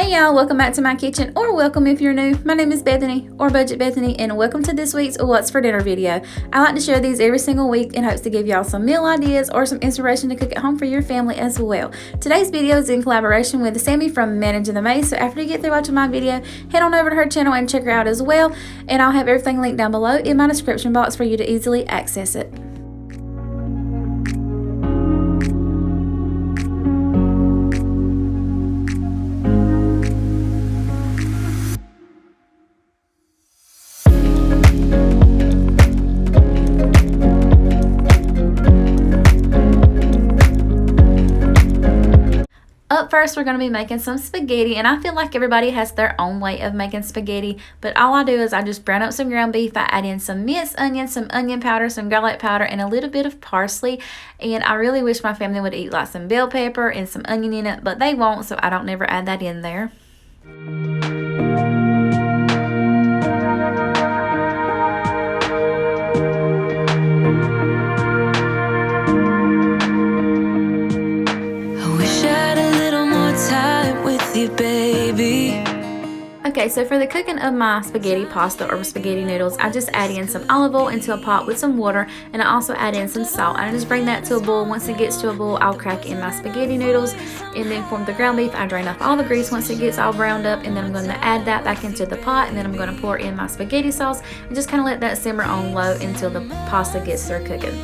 Hey y'all, welcome back to my kitchen, or welcome if you're new. My name is Bethany, or Budget Bethany, and welcome to this week's What's for Dinner video. I like to share these every single week in hopes to give y'all some meal ideas or some inspiration to cook at home for your family as well. Today's video is in collaboration with Sammy from Managing the Maze, so after you get through watching my video, head on over to her channel and check her out as well, and I'll have everything linked down below in my description box for you to easily access it. Up first, we're going to be making some spaghetti, and I feel like everybody has their own way of making spaghetti, but all I do is I just brown up some ground beef. I add in some minced onion, some onion powder, some garlic powder, and a little bit of parsley, and I really wish my family would eat like some bell pepper and some onion in it, but they won't, so I don't never add that in there. Baby. Okay, so for the cooking of my spaghetti pasta or spaghetti noodles, I just add in some olive oil into a pot with some water, and I also add in some salt. I just bring that to a boil. Once it gets to a boil, I'll crack in my spaghetti noodles, and then for the ground beef, I drain off all the grease once it gets all browned up, and then I'm going to add that back into the pot, and then I'm going to pour in my spaghetti sauce and just kind of let that simmer on low until the pasta gets through cooking.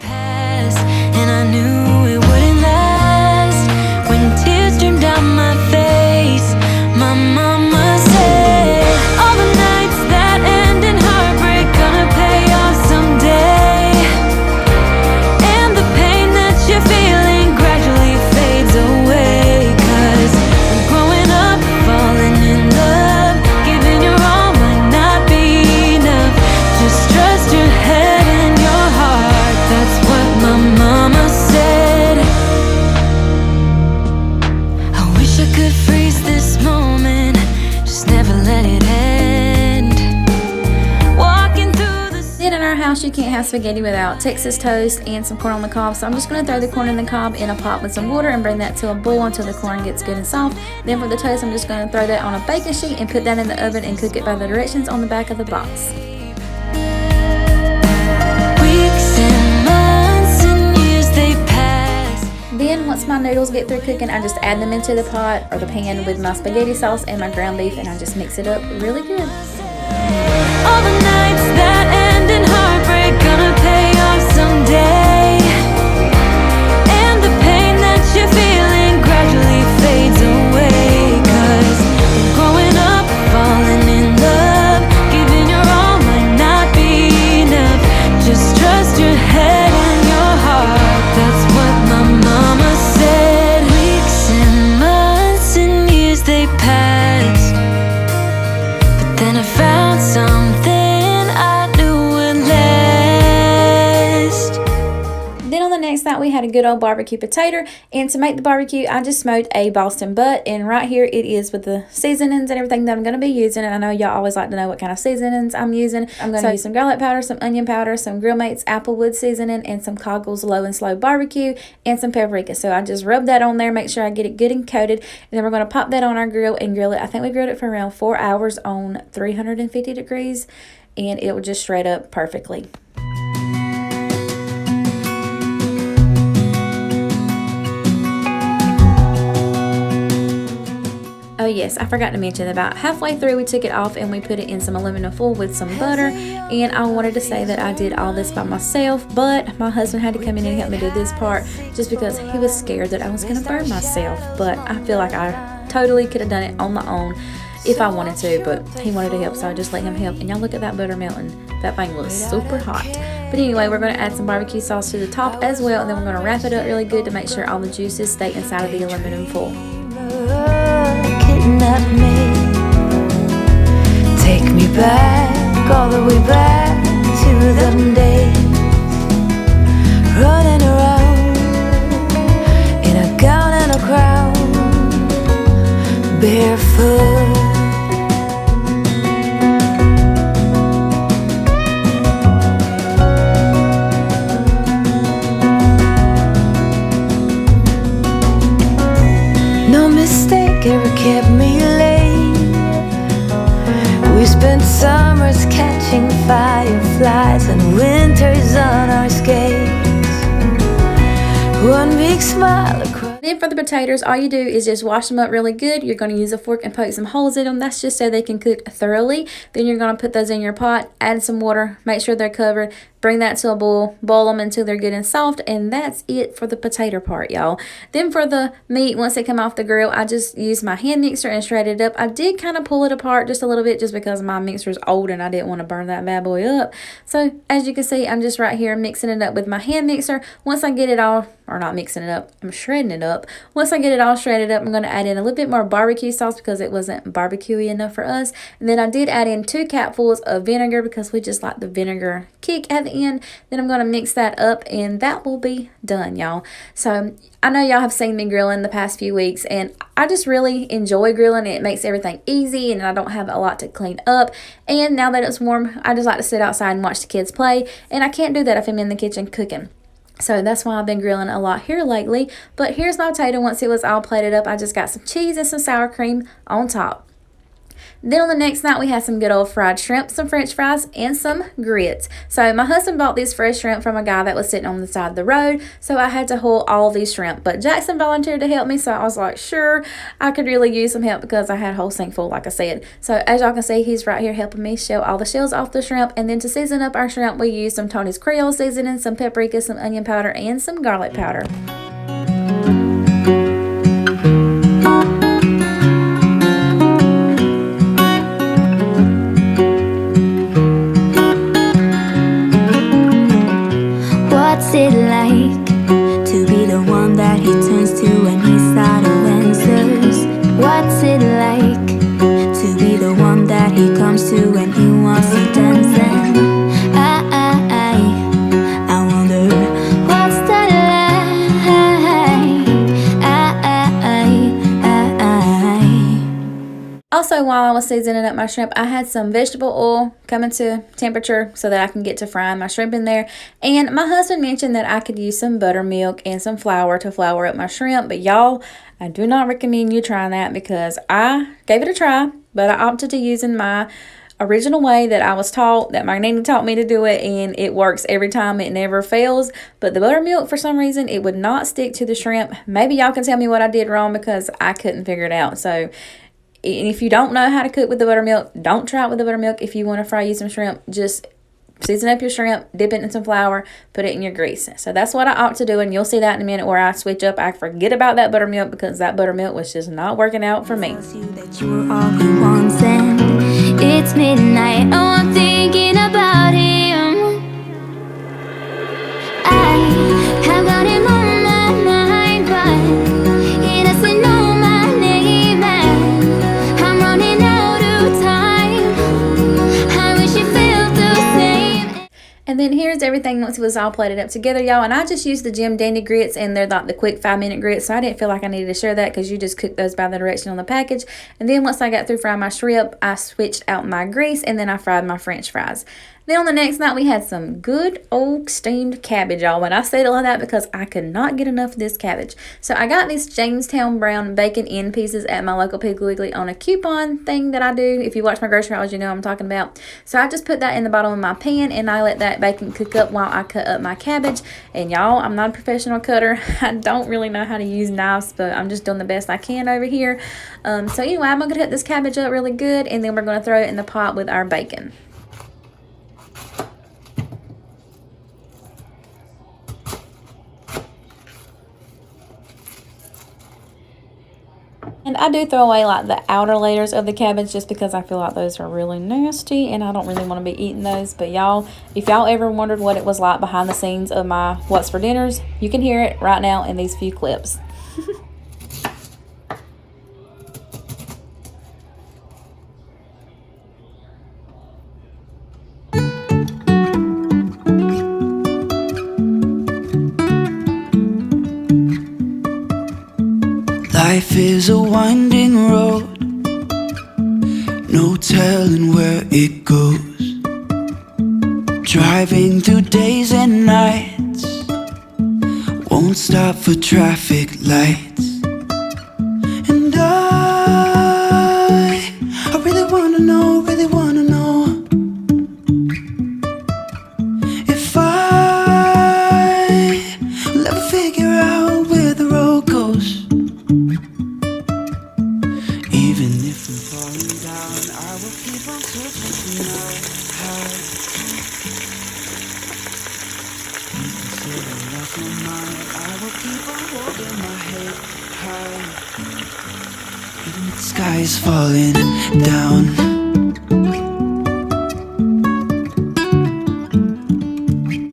And I knew it wouldn't last when tears streamed down my face. My mama said, all the nights that end in heartbreak gonna pay off someday, and the pain that you're feeling gradually fades away, 'cause I'm growing up, falling in love, giving your all might not be enough. Just trust your head and your heart, that's what my mama said. I wish I could freeze this moment, just never let it end. Walking through the Then in our house, you can't have spaghetti without Texas toast and some corn on the cob, so I'm just going to throw the corn in the cob in a pot with some water and bring that to a boil until the corn gets good and soft. Then for the toast, I'm just going to throw that on a baking sheet and put that in the oven and cook it by the directions on the back of the box. weeks and months and years they pass. Then once my noodles get through cooking, I just add them into the pot or the pan with my spaghetti sauce and my ground beef, and I just mix it up really good. All the nights that end in heartbreak gonna pay off someday, and the pain that you're feeling gradually fades away, 'cause I'm growing up, falling in love, giving your all might not be enough. Just trust your head and your heart, that's what my mama said. Weeks and months and years they passed, but then I found something I knew would last. Then on the next night, we had a good old barbecue potato, and to make the barbecue, I just smoked a Boston butt, and right here it is with the seasonings and everything that I'm going to be using. And I know y'all always like to know what kind of seasonings I'm using. I'm going to use some garlic powder, some onion powder, some Grill Mates Applewood seasoning, and some Coggles Low and Slow barbecue, and some paprika. So I just rub that on there, make sure I get it good and coated, and then we're going to pop that on our grill and grill it. I think we grilled it for around 4 hours on 350 degrees, and it will just shred up perfectly. Oh yes, I forgot to mention about halfway through we took it off and we put it in some aluminum foil with some butter, and I wanted to say that I did all this by myself, but my husband had to come in and help me do this part just because he was scared that I was going to burn myself. But I feel like I totally could have done it on my own if I wanted to, but he wanted to help, so I just let him help. And y'all look at that butter melting. That thing was super hot. But anyway, we're going to add some barbecue sauce to the top as well, and then we're going to wrap it up really good to make sure all the juices stay inside of the aluminum foil. Kidnap me, take me back, all the way back to them days, running around in a gown and a crown, barefoot. No mistake ever kept me alive. catching fireflies and winter's on our skates. One big smile across. Then for the potatoes, all you do is just wash them up really good. You're going to use a fork and poke some holes in them. That's just so they can cook thoroughly. Then you're going to put those in your pot, add some water, make sure they're covered, bring that to a boil, boil them until they're good and soft, and that's it for the potato part, y'all. Then for the meat, once they come off the grill, I just use my hand mixer and shred it up. I did kind of pull it apart just a little bit just because my mixer is old and I didn't want to burn that bad boy up. So as you can see, I'm just right here mixing it up with my hand mixer. Once I get it all, or not mixing it up, I'm shredding it up. Once I get it all shredded up, I'm going to add in a little bit more barbecue sauce because it wasn't barbecue-y enough for us. And then I did add in 2 capfuls of vinegar because we just like the vinegar kick at the end. Then I'm going to mix that up and that will be done, y'all. So I know y'all have seen me grilling the past few weeks and I just really enjoy grilling. It makes everything easy and I don't have a lot to clean up. And now that it's warm, I just like to sit outside and watch the kids play. And I can't do that if I'm in the kitchen cooking. So that's why I've been grilling a lot here lately. But here's my potato once it was all plated up. I just got some cheese and some sour cream on top. Then on the next night, we had some good old fried shrimp, some french fries, and some grits. So my husband bought these fresh shrimp from a guy that was sitting on the side of the road. So I had to haul all these shrimp. But Jackson volunteered to help me. So I was like, sure, I could really use some help because I had a whole sink full, like I said. So as y'all can see, he's right here helping me shell all the shells off the shrimp. And then to season up our shrimp, we used some Tony's Creole seasoning, some paprika, some onion powder, and some garlic powder. What's it like to be the one that he turns to when he's out of answers? What's it like to be the one that he comes to when he wants to dance? And I wonder what's that like? Also, while I was seasoning up my shrimp, I had some vegetable oil coming to temperature so that I can get to frying my shrimp in there. And my husband mentioned that I could use some buttermilk and some flour to flour up my shrimp. But y'all, I do not recommend you trying that because I gave it a try, but I opted to using my original way that I was taught, that my nanny taught me to do it, and it works every time. It never fails. But the buttermilk, for some reason, it would not stick to the shrimp. Maybe y'all can tell me what I did wrong because I couldn't figure it out. So if you don't know how to cook with the buttermilk, don't try it with the buttermilk. If you want to fry you some shrimp, just season up your shrimp, dip it in some flour, put it in your grease. So that's what I opt to do, and you'll see that in a minute where I switch up. I forget about that buttermilk because that buttermilk was just not working out for me. That you were all he wants and it's midnight. Oh, I'm thinking about him. I have got him on my mind, but he doesn't know my name and I'm running out of time. I wish you felt the same. And then here's everything once it was all plated up together, y'all. And I just used the Jim Dandy grits, and they're like the quick 5-minute grits. So I didn't feel like I needed to share that because you just cook those by the direction on the package. And then once I got through frying my shrimp, I switched out my grease, and then I fried my french fries. Then on the next night, we had some good old steamed cabbage, y'all. And I said it like that because I could not get enough of this cabbage. So I got these Jamestown brown bacon end pieces at my local Piggly Wiggly on a coupon thing that I do. If you watch my grocery hauls, you know what I'm talking about. So I just put that in the bottom of my pan, and I let that bacon cook up while I cut up my cabbage. And y'all, I'm not a professional cutter. I don't really know how to use knives, but I'm just doing the best I can over here. So anyway, I'm going to cut this cabbage up really good, and then we're going to throw it in the pot with our bacon. And I do throw away like the outer layers of the cabbage just because I feel like those are really nasty and I don't really want to be eating those. But y'all, if y'all ever wondered what it was like behind the scenes of my What's for Dinners, you can hear it right now in these few clips. Life is a winding road, no telling where it goes. Driving through days and nights, won't stop for traffic lights. And I really wanna know head high. Even the sky is falling down.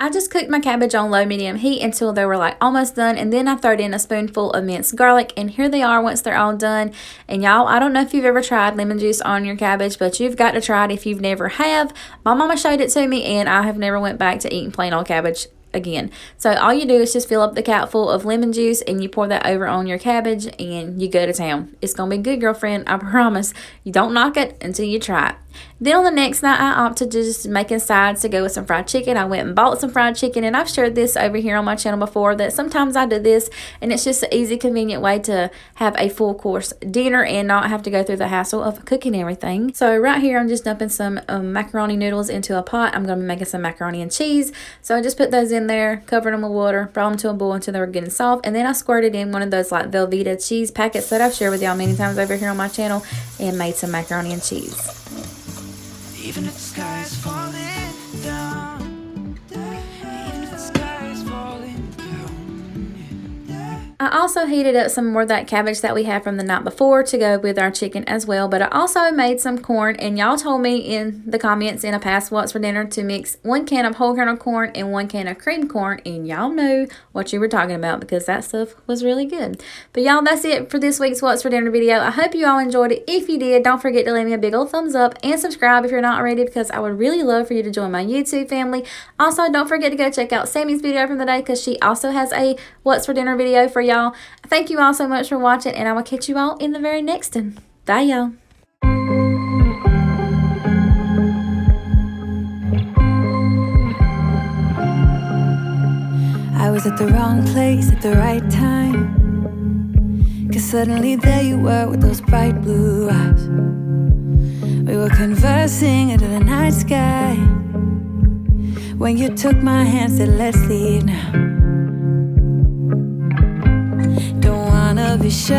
I just cooked my cabbage on low medium heat until they were like almost done, and then I throwed in a spoonful of minced garlic, and here they are once they're all done. And y'all, I don't know if you've ever tried lemon juice on your cabbage, but you've got to try it if you've never have. My mama showed it to me, and I have never went back to eating plain old cabbage again. So all you do is just fill up the cap full of lemon juice and you pour that over on your cabbage and you go to town. It's gonna be good, girlfriend, I promise. You don't knock it until you try it. Then on the next night, I opted to just making sides to go with some fried chicken. I went and bought some fried chicken, and I've shared this over here on my channel before that sometimes I do this, and it's just an easy, convenient way to have a full course dinner and not have to go through the hassle of cooking everything. So right here, I'm just dumping some macaroni noodles into a pot. I'm going to be making some macaroni and cheese. So I just put those in there, covered them with water, brought them to a boil until they were getting soft, and then I squirted in one of those like Velveeta cheese packets that I've shared with y'all many times over here on my channel, and made some macaroni and cheese. Even if the sky is falling down, even if the sky is falling down. I also heated up some more of that cabbage that we had from the night before to go with our chicken as well, but I also made some corn, and y'all told me in the comments in a past What's for Dinner to mix 1 can of whole kernel corn and 1 can of cream corn, and y'all knew what you were talking about because that stuff was really good. But y'all, that's it for this week's What's for Dinner video. I hope you all enjoyed it. If you did, don't forget to leave me a big old thumbs up and subscribe if you're not already, because I would really love for you to join my YouTube family. Also, don't forget to go check out Sammy's video from the day because she also has a What's for Dinner video for y'all. Thank you all so much for watching, and I will catch you all in the very next one. Bye, y'all. I was at the wrong place at the right time, 'cause suddenly there you were with those bright blue eyes. We were conversing under the night sky when you took my hand, said let's leave now. Don't wanna be shy,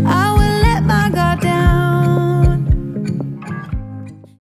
I